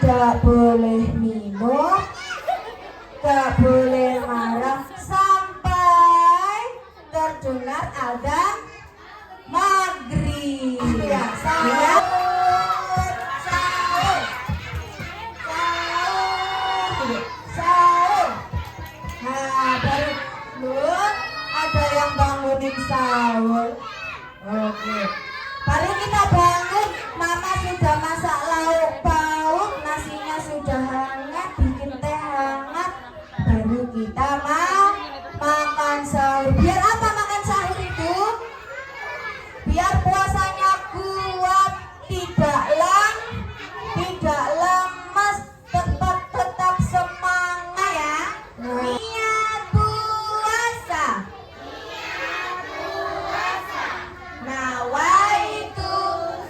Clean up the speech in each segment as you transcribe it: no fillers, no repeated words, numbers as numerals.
tidak boleh minum, tidak boleh marah sampai terdengar adzan maghrib. Ya, sahur, sahur, sahur, sahur. Nah, baru belum ada yang bangunin sahur. Oke, baru kita bangun. Mama sudah masak lauk pauk, nasinya sudah hangat, bikin teh hangat. Baru kita mau makan sahur. Biar apa makan sahur itu? Biar puasanya kuat, tidak lemas, tetap semangat ya. Niat puasa. Nawaitu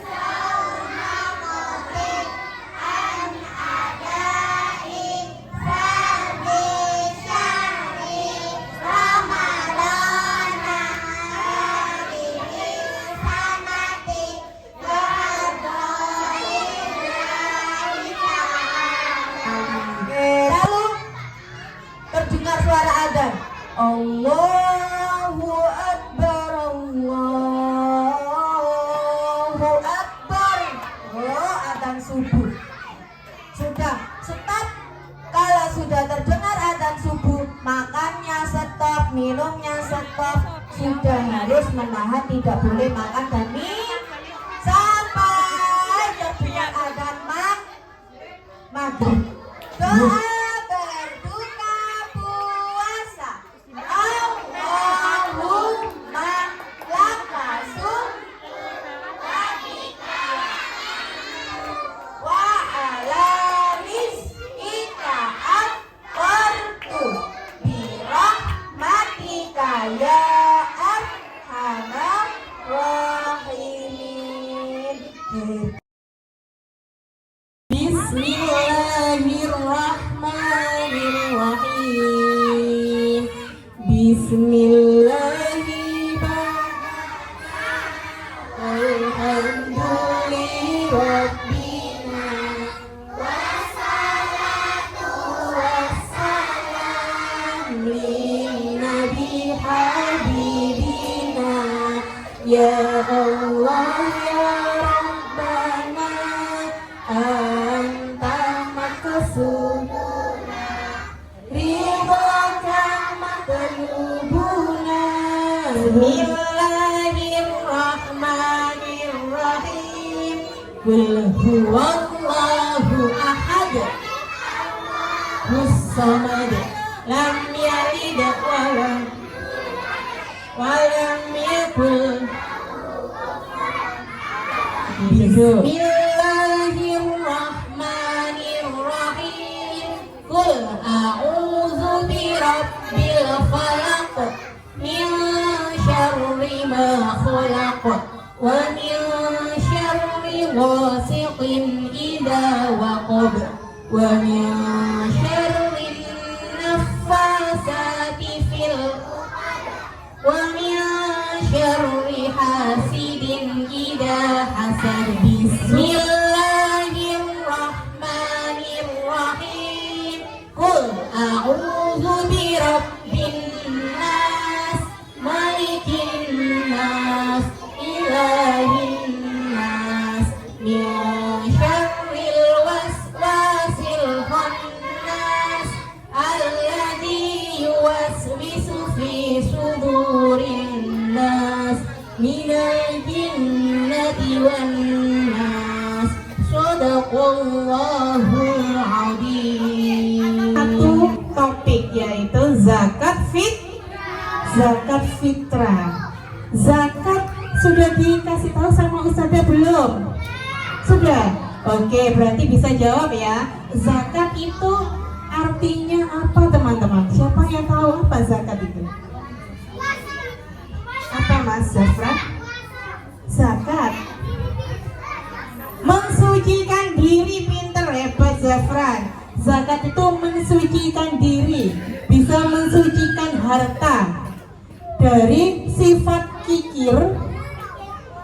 sauma qadin an adai fardi syahri ramadana hadihi sanati qadaillahi ta'ala. Lalu terdengar suara adzan. Allahu Akbar, Allahu Akbar. Oh, adzan subuh. Sudah, stop. Kalau sudah terdengar adzan subuh, makannya stop, minumnya stop. Sudah harus menahan, tidak boleh makan dan minum sampai terdengar adzan maghrib. Doa berbuka puasa. Allahumma lakasum wa ala rizqika afqartu bi rahmatika ya arhamar rahimin. Bismillahirrahmanirrahim. Alhamdulillahirrabbina wassalatu wassalam linnabi habibina ya Allah ya Rabbana anta maqsuduna ridhaka matlubuna. Bismillahirrahmanirrahim. Qul huwallahu ahad as-samad lam yalid wa lam yakul. Bismillahirrahmanirrahim. Qul a'udzu birabbil falaq min syarri ma khalaq wa min syarri ghasiqin idza waqab wa min syarri naffasati fil wa min syarri hasidin idza hasad. Bismillahirrahmanirrahim. Qul a'udzu birabbin nas malikin nas ilahin nas min syarril waswasil khannas alladzi yuwaswisu fi sudurin nas minal jinnati wan nas. Shadaqallahul adzim. Satu topik yaitu zakat fitrah. Zakat sudah dikasih tahu sama Ustazah belum? Sudah? Oke, berarti bisa jawab ya. Zakat itu artinya apa teman-teman? Siapa yang tahu apa zakat itu? Apa Mas Zafran? Zakat mensucikan diri. Pinter, hebat Zafran. Zakat itu mensucikan diri, bisa mensucikan harta dari sifat kikir,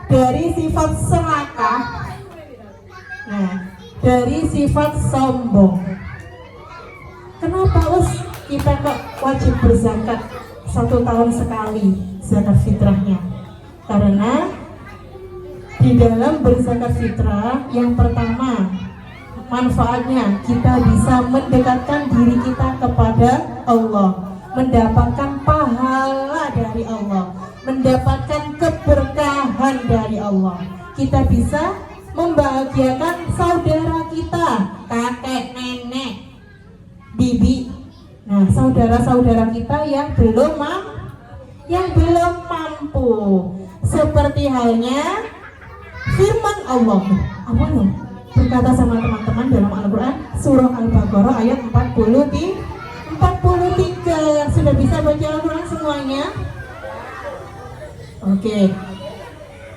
dari sifat serakah, nah, dari sifat sombong. Kenapa kita kok wajib berzakat 1 tahun sekali zakat fitrahnya? Karena di dalam berzakat fitrah yang pertama manfaatnya kita bisa mendekatkan diri kita kepada Allah, mendapatkan pahala dari Allah, mendapatkan keberkahan dari Allah. Kita bisa membahagiakan saudara kita, kakek, nenek, bibi. Nah, saudara-saudara kita yang belum mampu. Seperti halnya firman Allah. Apa loh? Berkata sama teman-teman dalam Al-Quran, surah Al-Baqarah ayat 43. Sudah bisa baca Al-Quran semuanya? Oke.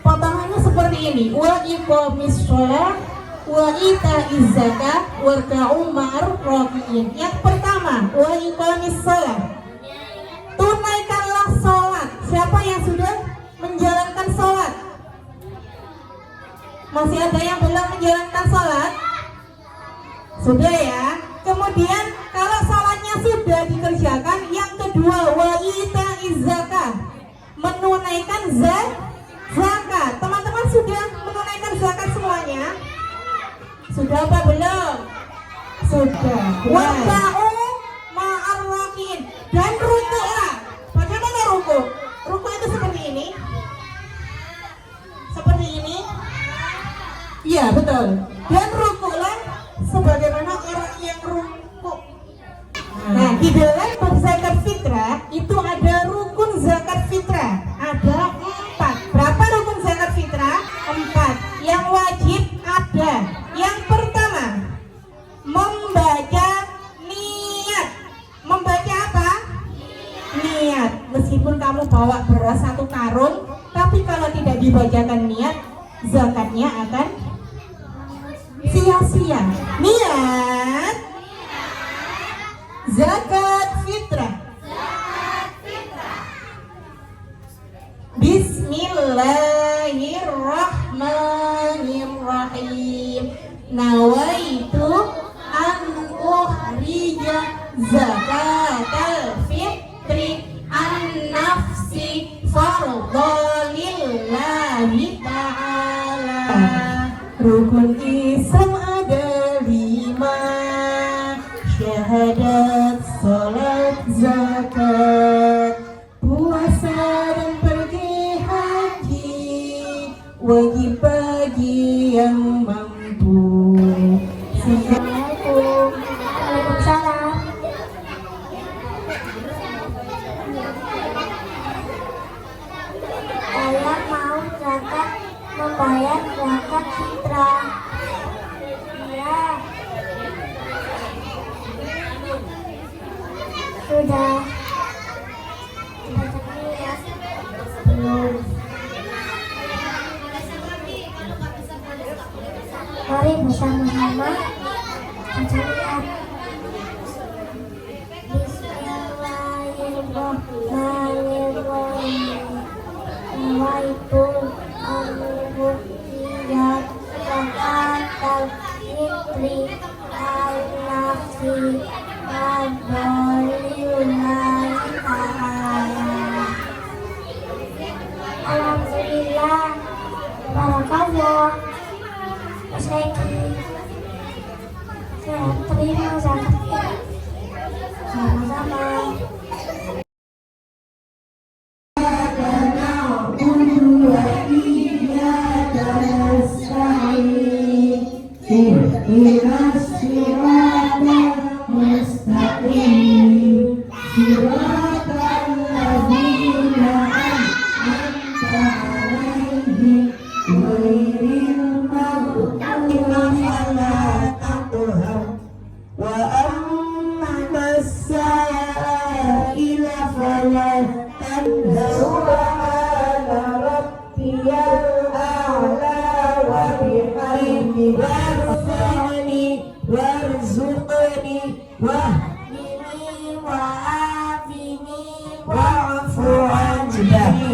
Potongannya seperti ini. Wa iqamis shalah wa ita'iz zakah warka'u ma'ar raki'in. Yang pertama, wa iqamis shalah. Tunaikanlah sholat. Siapa yang sudah menjalankan sholat? Masih ada yang belum menjalankan sholat? Sudah ya. Kemudian kalau sholatnya sudah dikerjakan, yang kedua wa ita'iz zakah, menunaikan zakat. Teman-teman sudah menunaikan zakat semuanya? Sudah apa belum? Sudah. Warka'u ma'ar raki'in, dan rukuklah. Bagaimana rukuk? Rukuk itu seperti ini. Seperti ini. Iya, betul. Dan rukuklah sebagaimana orang yang rukuk. Nah, di dalam berzakat fitrah itu ada rukun zakat fitrah. Ada 4. Berapa rukun zakat fitrah? 4. Yang wajib ada. Yang pertama, membaca niat. Membaca apa? Niat. Meskipun kamu bawa beras 1 karung, tapi kalau tidak dibacakan niat, zakatnya akan sia-sia. Niat zakat fitrah. Bismillahirrahmanirrahim. Nawaitu an ukhrija zakatal fitri an nafsi fardhalillahi ta'ala. Rukun Islam ada 5, syahadat, salat, zakat, puasa dan pergi haji, wajib bagi yang mampu. Assalamualaikum. Waalaikumsalam. Saya mau membayar zakat fitrah. Ya. Sudah. Belum. Mari bersama-sama baca niat. Bismillahirrahmanirrahim. Nawaitu an ukhrija zakatal fitri an nafsi fardhalillahi ta'ala. Alhamdulillah, barakallah. Saya terima zakatnya. Sama-sama.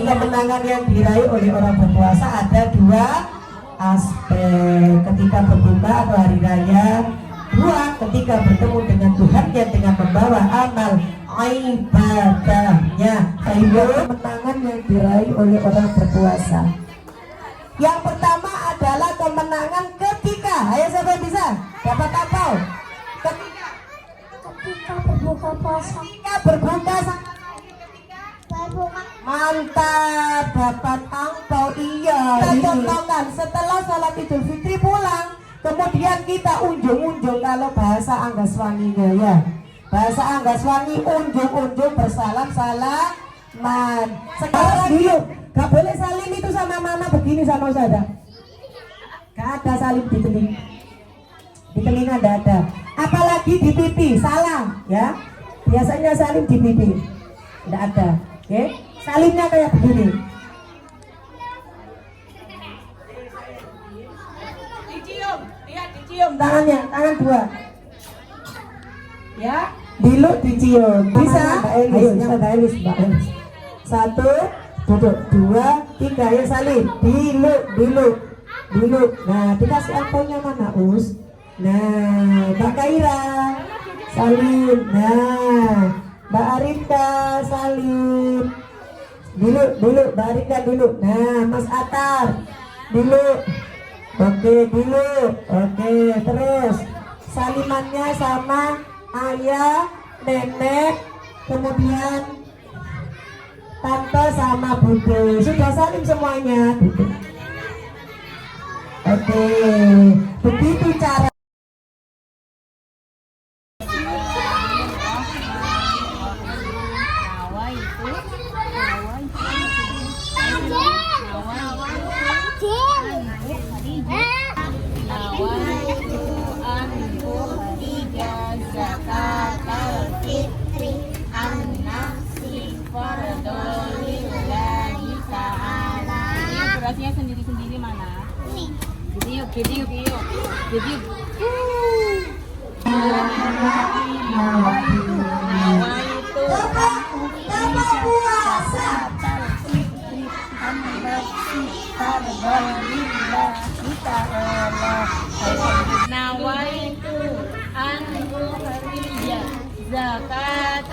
Kemenangan yang diraih oleh orang berpuasa ada 2 aspek ketika berbuka atau hari raya. Dua, ketika bertemu dengan Tuhannya dengan membawa amal ibadahnya. Tiga, kemenangan yang diraih oleh orang berpuasa. Yang pertama adalah kemenangan ketika, ayo siapa yang bisa dapat apel? Ketika berbuka puasa. Ketika berbuka Berbuka. mantap, dapat angpau. Iya, kita contohkan setelah sholat Idul Fitri pulang, kemudian kita unjung-unjung, kalau bahasa Anggaswanginya ya, bahasa Anggaswangi unjung-unjung bersalam salaman. Sekarang dulu gak boleh salim itu sama mama begini sama Ustazah. Gak ada salim di telinga gak ada, apalagi di pipi salam ya, biasanya salim di pipi gak ada. Oke, salimnya kayak begini. Dicium, lihat dicium tangannya, tangan dua. Ya, dicium. Bisa? Ayo, Mbak Elis, Mbak Elis. Satu, duduk. Dua, tiga, ya salim. Dulu. Nah, dikasih angpaunya mana, Us? Nah, Mbak Kaira salim. Nah, Mbak Arifka salim. Dulu, Mbak Arifka dulu. Nah, Mas Atar dulu. Oke, dulu. Oke, terus salimannya sama ayah, nenek, kemudian tante sama bude. Sudah salim semuanya. Oke, begitu cara. Durasinya sendiri-sendiri mana? Jadi yuk. Nawaitu an zakat